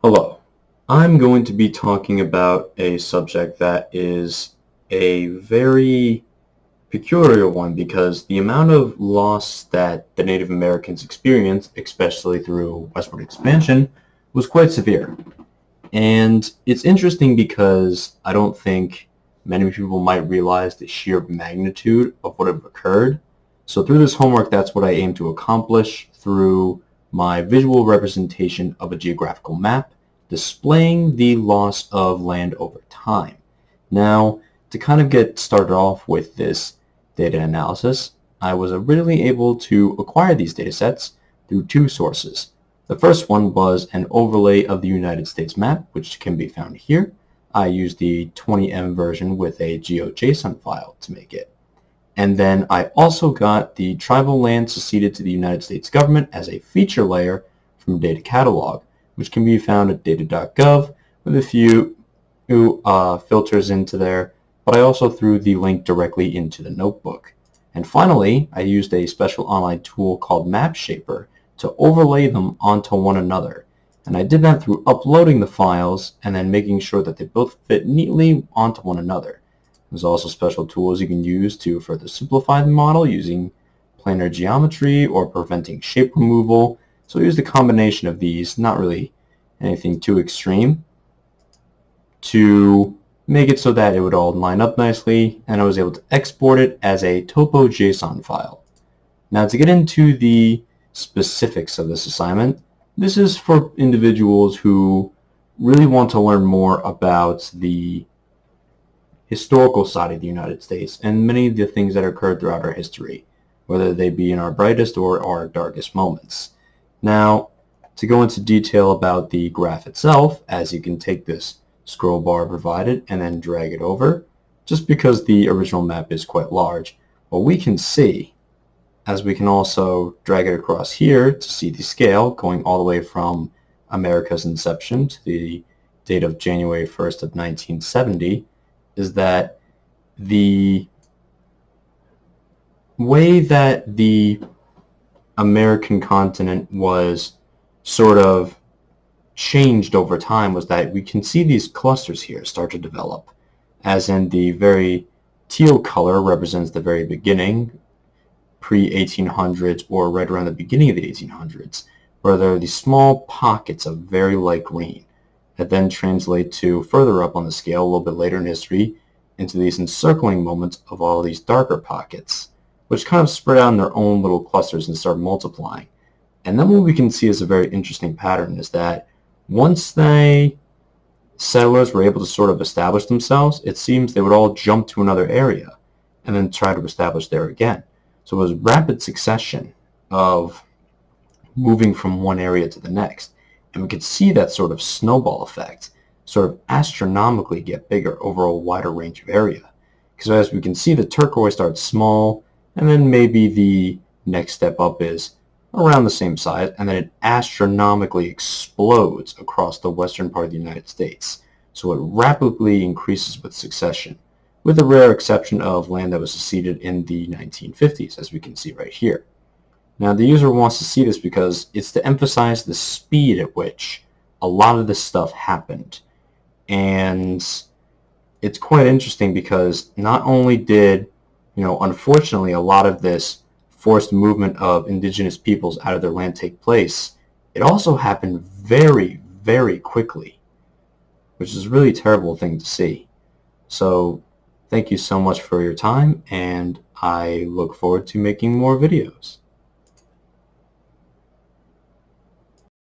Hello. I'm going to be talking about a subject that is a very peculiar one because the amount of loss that the Native Americans experienced, especially through westward expansion, was quite severe. And it's interesting because I don't think many people might realize the sheer magnitude of what have occurred. So through this homework, that's what I aim to accomplish through my visual representation of a geographical map displaying the loss of land over time. Now, to kind of get started off with this data analysis, I was originally able to acquire these data sets through two sources. The first one was an overlay of the United States map, which can be found here. I used the 20M version with a GeoJSON file to make it. And then I also got the tribal land seceded to the United States government as a feature layer from Data Catalog, which can be found at data.gov with a few filters into there, but I also threw the link directly into the notebook. And finally, I used a special online tool called MapShaper to overlay them onto one another. And I did that through uploading the files and then making sure that they both fit neatly onto one another. There's also special tools you can use to further simplify the model using planar geometry or preventing shape removal. So I used a combination of these, not really anything too extreme, to make it so that it would all line up nicely, and I was able to export it as a topo.json file. Now to get into the specifics of this assignment, this is for individuals who really want to learn more about the historical side of the United States and many of the things that occurred throughout our history, whether they be in our brightest or our darkest moments. Now, to go into detail about the graph itself, as you can take this scroll bar provided and then drag it over, just because the original map is quite large, what we can see, as we can also drag it across here to see the scale going all the way from America's inception to the date of January 1st of 1970, is that the way that the American continent was sort of changed over time was that we can see these clusters here start to develop, as in the very teal color represents the very beginning, pre-1800s or right around the beginning of the 1800s, where there are these small pockets of very light green that then translate to further up on the scale a little bit later in history into these encircling moments of all these darker pockets, which kind of spread out in their own little clusters and start multiplying. And then what we can see is a very interesting pattern is that once settlers were able to sort of establish themselves, it seems they would all jump to another area and then try to establish there again. So it was rapid succession of moving from one area to the next. And we could see that sort of snowball effect sort of astronomically get bigger over a wider range of area. Because as we can see, the turquoise starts small, and then maybe the next step up is around the same size, and then it astronomically explodes across the western part of the United States. So it rapidly increases with succession, with a rare exception of land that was seceded in the 1950s, as we can see right here. Now the user wants to see this because it's to emphasize the speed at which a lot of this stuff happened. And it's quite interesting because not only did, unfortunately a lot of this forced movement of indigenous peoples out of their land take place, it also happened very, very quickly, which is a really terrible thing to see. So thank you so much for your time, and I look forward to making more videos.